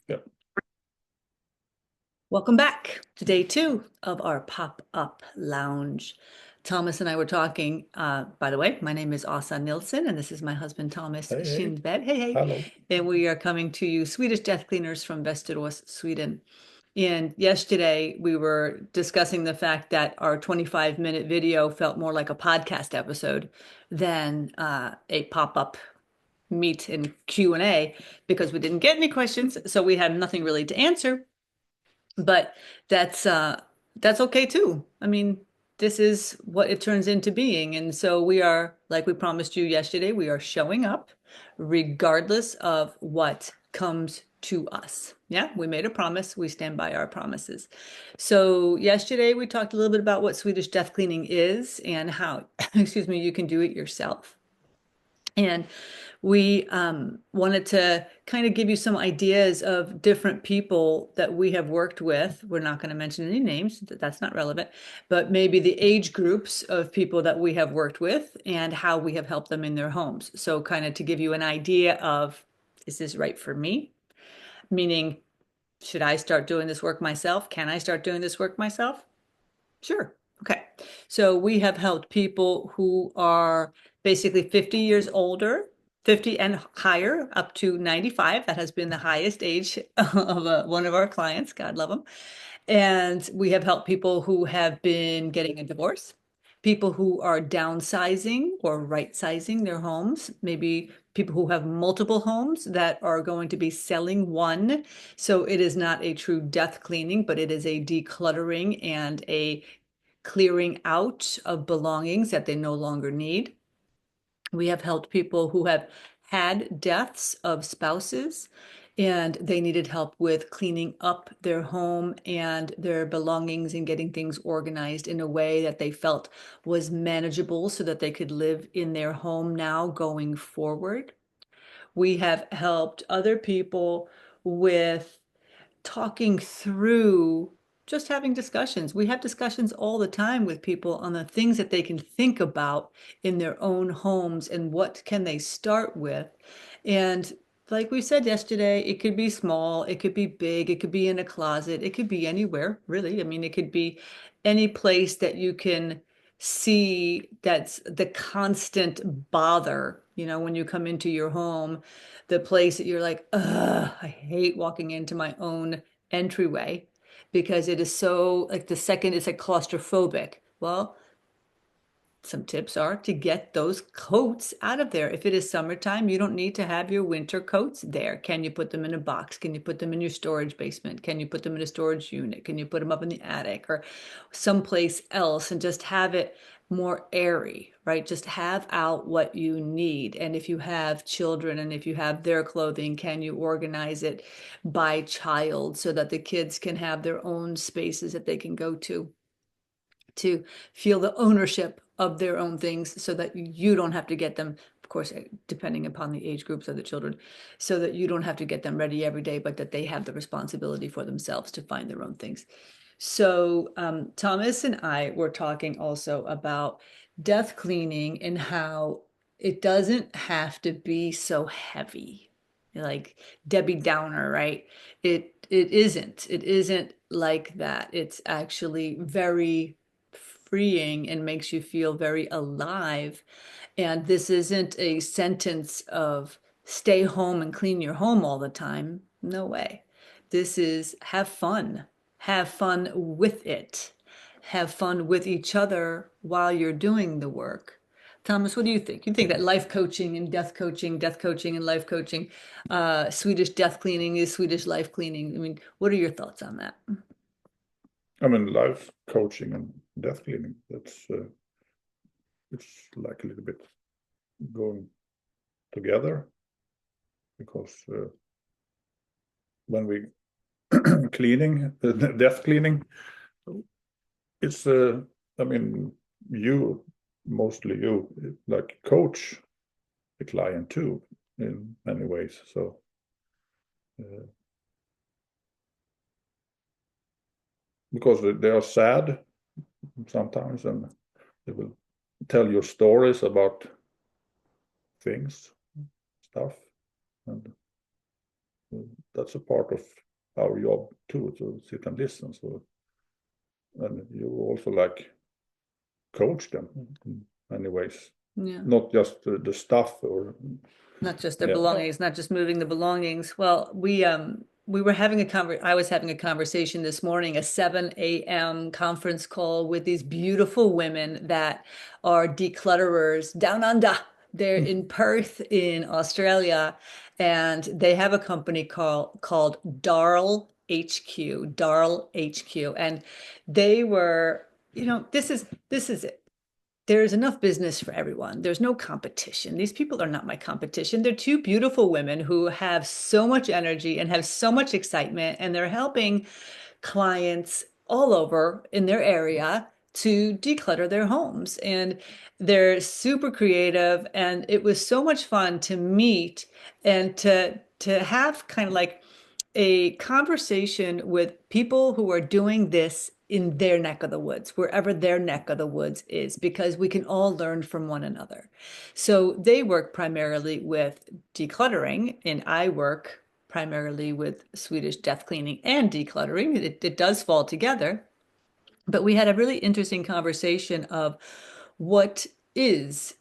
Yep. Welcome back to day 2 of our pop-up lounge. Thomas and I were talking, by the way, my name is Asa Nilsson, and this is my husband Thomas Hey, hey, Kindbed. Hey, hey. hello. And we are coming to you Swedish Death Cleaners from Västerås, Sweden. And yesterday we were discussing the fact that our 25-minute video felt more like a podcast episode than a pop-up meet and Q&A because we didn't get any questions, so we had nothing really to answer. But that's okay too. I mean, this is what it turns into being. And so we are, like we promised you yesterday, we are showing up regardless of what comes to us. Yeah, we made a promise. We stand by our promises. So yesterday we talked a little bit about what Swedish death cleaning is and how, excuse me, you can do it yourself. And we wanted to kind of give you some ideas of different people that we have worked with. We're not going to mention any names, that's not relevant, but maybe the age groups of people that we have worked with and how we have helped them in their homes. So, kind of to give you an idea of, is this right for me? Meaning, should I start doing this work myself? Can I start doing this work myself? Sure. Okay. So we have helped people who are basically 50 years older, 50 and higher, up to 95. That has been the highest age of one of our clients. God love them. And we have helped people who have been getting a divorce, people who are downsizing or right-sizing their homes, maybe people who have multiple homes that are going to be selling one. So it is not a true death cleaning, but it is a decluttering and a clearing out of belongings that they no longer need. We have helped people who have had deaths of spouses and they needed help with cleaning up their home and their belongings and getting things organized in a way that they felt was manageable so that they could live in their home now going forward. We have helped other people with talking through just having discussions. We have discussions all the time with people on the things that they can think about in their own homes and what can they start with. And like we said yesterday, it could be small, it could be big, it could be in a closet, it could be anywhere, really. I mean, it could be any place that you can see that's the constant bother, when you come into your home, the place that you're like, ugh, I hate walking into my own entryway because it is so like the second it's like claustrophobic. Well, some tips are to get those coats out of there. If it is summertime, you don't need to have your winter coats there. Can you put them in a box? Can you put them in your storage basement? Can you put them in a storage unit? Can you put them up in the attic or someplace else and just have it more airy, right? Just have out what you need. And if you have children and if you have their clothing, can you organize it by child so that the kids can have their own spaces that they can go to feel the ownership of their own things so that you don't have to get them, of course, depending upon the age groups of the children, so that you don't have to get them ready every day, but that they have the responsibility for themselves to find their own things. So, Thomas and I were talking also about death cleaning and how it doesn't have to be so heavy, like Debbie Downer, right? It isn't. It isn't like that. It's actually very freeing and makes you feel very alive. And this isn't a sentence of stay home and clean your home all the time. No way. This is have fun with it, have fun with each other while you're doing the work. Thomas, what do you think? You think that life coaching and death coaching and life coaching, Swedish death cleaning is Swedish life cleaning. I mean, what are your thoughts on that? I mean, life coaching and death cleaning. That's it's like a little bit going together because when we cleaning, death cleaning, it's I mean, you mostly you like coach the client too in many ways. So uh, because they are sad sometimes and they will tell you stories about things, stuff, and that's a part of our job too, to sit and listen. So, and you also like coach them in many ways, Yeah. not just the stuff or Not just their yeah. belongings, not just moving the belongings. Well, we were having I was having a conversation this morning, a 7 a.m. conference call with these beautiful women that are declutterers down under. They're in Perth in Australia, and they have a company called Darl HQ, Darl HQ. And they were, this is it. There's enough business for everyone. There's no competition. These people are not my competition. They're two beautiful women who have so much energy and have so much excitement, and they're helping clients all over in their area to declutter their homes. And they're super creative, and it was so much fun to meet and to have kind of like a conversation with people who are doing this in their neck of the woods, wherever their neck of the woods is, because we can all learn from one another. So they work primarily with decluttering, and I work primarily with Swedish death cleaning and decluttering. It does fall together. But we had a really interesting conversation of what is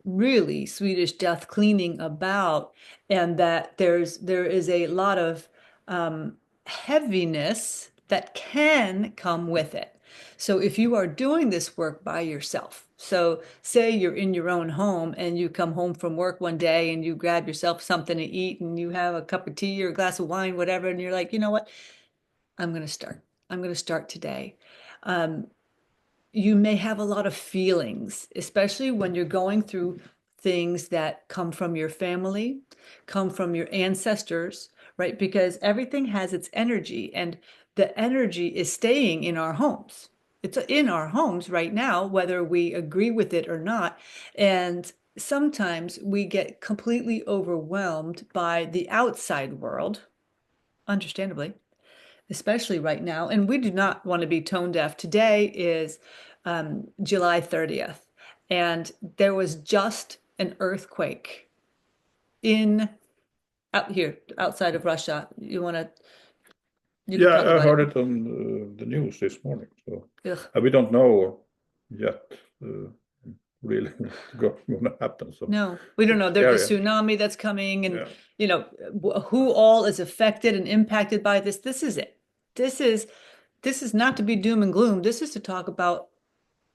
really Swedish death cleaning about, and that there is a lot of heaviness that can come with it. So if you are doing this work by yourself, so say you're in your own home and you come home from work one day and you grab yourself something to eat and you have a cup of tea or a glass of wine, whatever, and you're like, you know what? I'm going to start. I'm going to start today. Um, you may have a lot of feelings, especially when you're going through things that come from your family, come from your ancestors, right? Because everything has its energy, and the energy is staying in our homes. It's in our homes right now, whether we agree with it or not. And sometimes we get completely overwhelmed by the outside world, understandably, especially right now. And we do not want to be tone deaf. Today is July 30th, and there was just an earthquake in out here outside of Russia. You could talk Yeah, I about heard it. it on the news this morning. So Ugh. we don't know yet really what's going to happen. So No, we don't know. it's There's a scary. tsunami that's coming, and Yeah. who all is affected and impacted by this. This is it. This is this is not to be doom and gloom. This is to talk about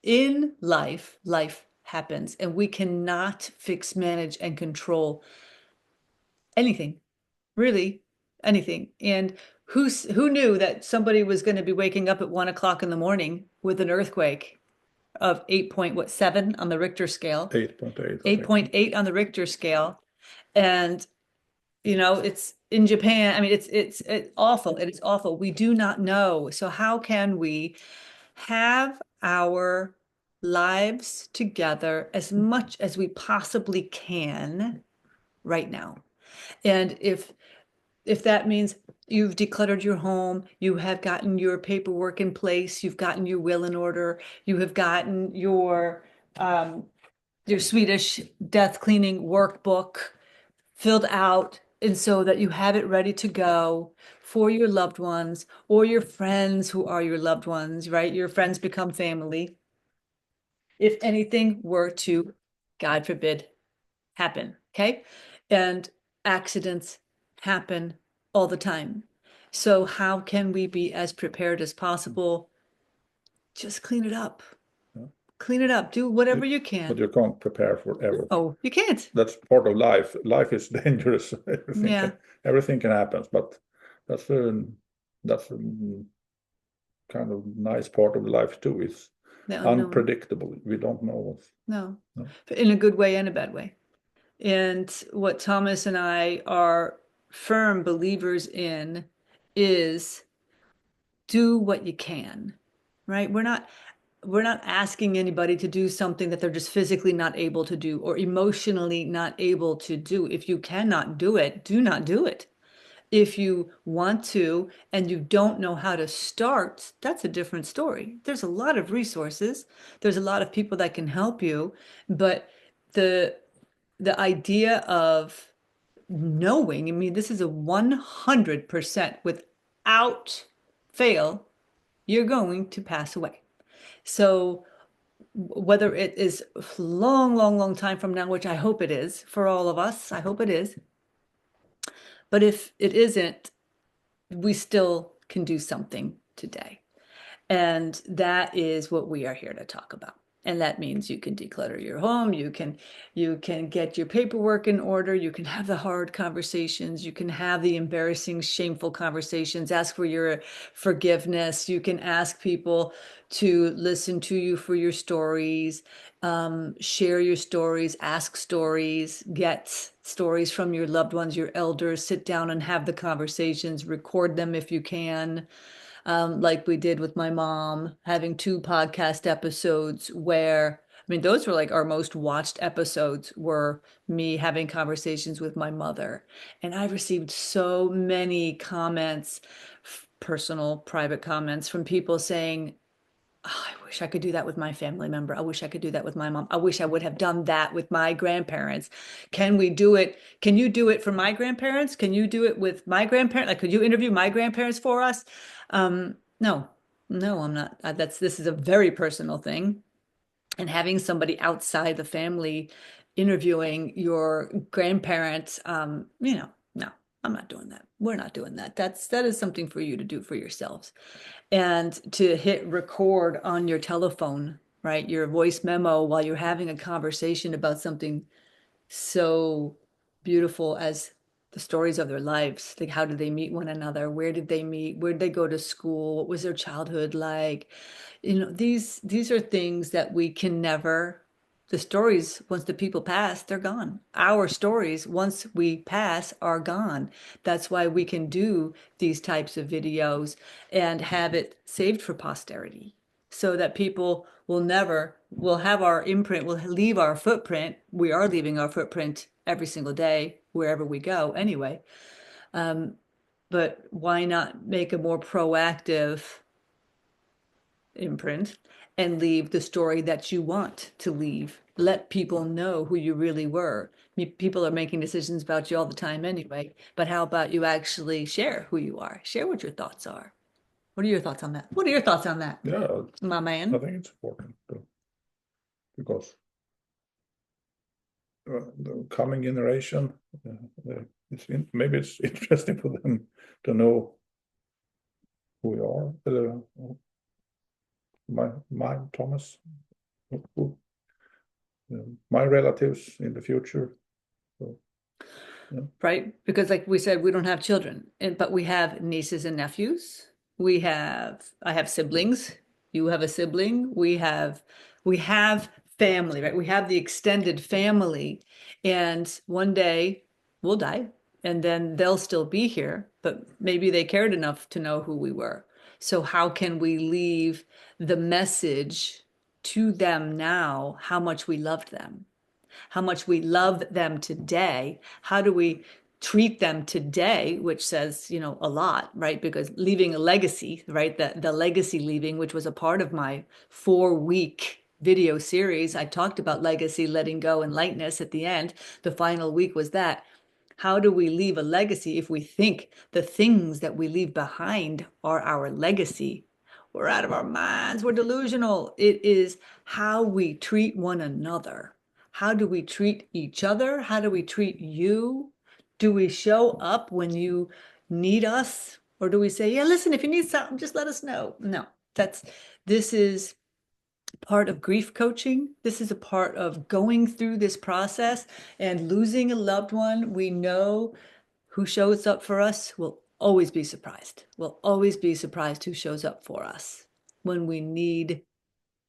in life, life happens, and we cannot fix, manage, and control anything, really anything. And who knew that somebody was going to be waking up at 1 o'clock in the morning with an earthquake of 8.7 on the Richter scale, 8.8, I think. 8.8 on the Richter scale, and it's in Japan. I mean, it's awful. It is awful. We do not know. So how can we have our lives together as much as we possibly can right now? And if that means you've decluttered your home, you have gotten your paperwork in place, you've gotten your will in order, you have gotten your Swedish death cleaning workbook filled out, and so that you have it ready to go for your loved ones or your friends who are your loved ones, right? Your friends become family. If anything were to, God forbid, happen, okay? And accidents happen all the time. So how can we be as prepared as possible? Just clean it up. Yeah. Clean it up. Do whatever you But can. you can't prepare for everything. Oh, you can't. That's part of life. Life is dangerous. Yeah. Everything can happen, but that's a kind of nice part of life too. It's The unknown. unpredictable. We don't know what's No. no. In a good way and a bad way. And what Thomas and I are firm believers in is do what you can, right? We're not asking anybody to do something that they're just physically not able to do or emotionally not able to do. If you cannot do it, do not do it. If you want to and you don't know how to start, that's a different story. There's a lot of resources. There's a lot of people that can help you, but the the idea of knowing, I mean, this is a 100% without fail, you're going to pass away. So whether it is long, long, long time from now, which I hope it is for all of us, I hope it is. But if it isn't, we still can do something today. And that is what we are here to talk about. And that means you can declutter your home, you can get your paperwork in order, you can have the hard conversations, you can have the embarrassing, shameful conversations, ask for your forgiveness, you can ask people to listen to you for your stories, share your stories, ask stories, get stories from your loved ones, your elders, sit down and have the conversations, record them if you can, like we did with my mom, having 2 podcast episodes where, I mean, those were like our most watched episodes were me having conversations with my mother. And I received so many comments, personal, private comments from people saying, oh, I wish I could do that with my family member. I wish I could do that with my mom. I wish I would have done that with my grandparents. Can we do it? Can you do it for my grandparents? Can you do it with my grandparents? Like, could you interview my grandparents for us? No, no, I'm not. This is a very personal thing. And having somebody outside the family interviewing your grandparents, no, I'm not doing that. We're not doing that. That is something for you to do for yourselves. And to hit record on your telephone, right? Your voice memo while you're having a conversation about something so beautiful as the stories of their lives. Like, how did they meet one another? Where did they meet? Where did they go to school? What was their childhood like? These are things that we can never, the stories, once the people pass, they're gone. Our stories, once we pass, are gone. That's why we can do these types of videos and have it saved for posterity so that people will have our imprint, will leave our footprint. We are leaving our footprint every single day, wherever we go anyway. But why not make a more proactive imprint and leave the story that you want to leave? Let people know who you really were. People are making decisions about you all the time anyway, but how about you actually share who you are? Share what your thoughts are. What are your thoughts on that? What are your thoughts on that, Yeah, my I man? think it's important because the coming generation, maybe it's interesting for them to know who we are. My Thomas, who, my relatives in the future. So, yeah. Right? Because like we said, we don't have children, but we have nieces and nephews. I have siblings. You have a sibling. We have family, right? We have the extended family. And one day we'll die and then they'll still be here, but maybe they cared enough to know who we were. So how can we leave the message to them now, how much we loved them? How much we love them today. How do we treat them today, which says, a lot, right? Because leaving a legacy, right? The legacy leaving, which was a part of my 4-week video series. I talked about legacy, letting go, and lightness at the end. The final week was that. How do we leave a legacy if we think the things that we leave behind are our legacy? We're out of our minds. We're delusional. It is how we treat one another. How do we treat each other? How do we treat you? Do we show up when you need us? Or do we say, yeah, listen, if you need something, just let us know? No, this is part of grief coaching. This is a part of going through this process and losing a loved one. We know who shows up for us. We'll always be surprised. We'll always be surprised who shows up for us when we need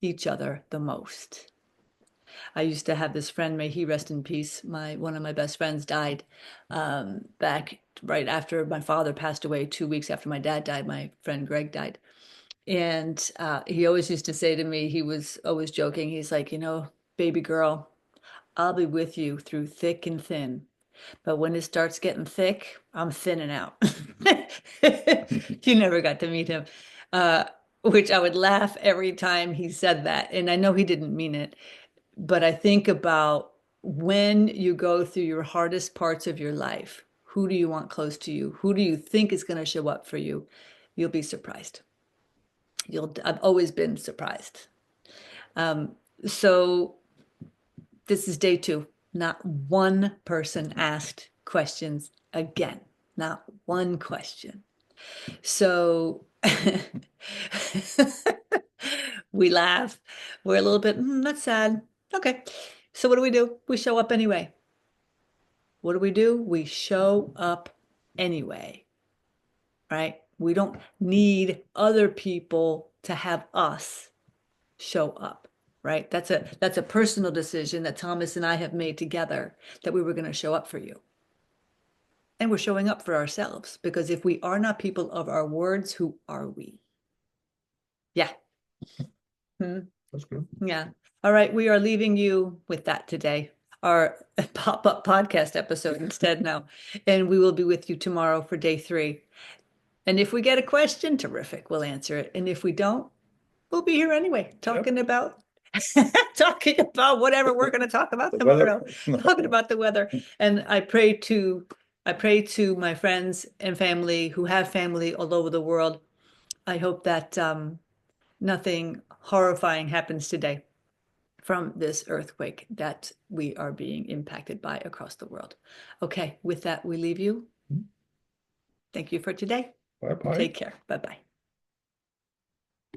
each other the most. I used to have this friend, may he rest in peace. One of my best friends died back right after my father passed away. 2 weeks after my dad died, my friend Greg died. And he always used to say to me, he was always joking. He's like, baby girl, I'll be with you through thick and thin. But when it starts getting thick, I'm thinning out. You never got to meet him, uh, which I would laugh every time he said that. And I know he didn't mean it, but I think about when you go through your hardest parts of your life, who do you want close to you? Who do you think is going to show up for you? You'll be surprised. I've always been surprised. So this is day 2. Not one person asked questions again. Not one question. So we laugh. We're a little bit, that's sad. Okay. So what do? We show up anyway. What do? We show up anyway, right? We don't need other people to have us show up, right? That's a personal decision that Thomas and I have made together, that we were going to show up for you. And we're showing up for ourselves, because if we are not people of our words, who are we? Yeah. That's good. Yeah. All right. We are leaving you with that today, our pop-up podcast episode instead now. And we will be with you tomorrow for day 3. And if we get a question, terrific, we'll answer it. And if we don't, we'll be here anyway, talking about whatever we're going to talk about tomorrow, talking about the weather. And I pray to my friends and family who have family all over the world. I hope that nothing horrifying happens today from this earthquake that we are being impacted by across the world. Okay, with that, we leave you. Thank you for today. Bye-bye. Take care. Bye-bye.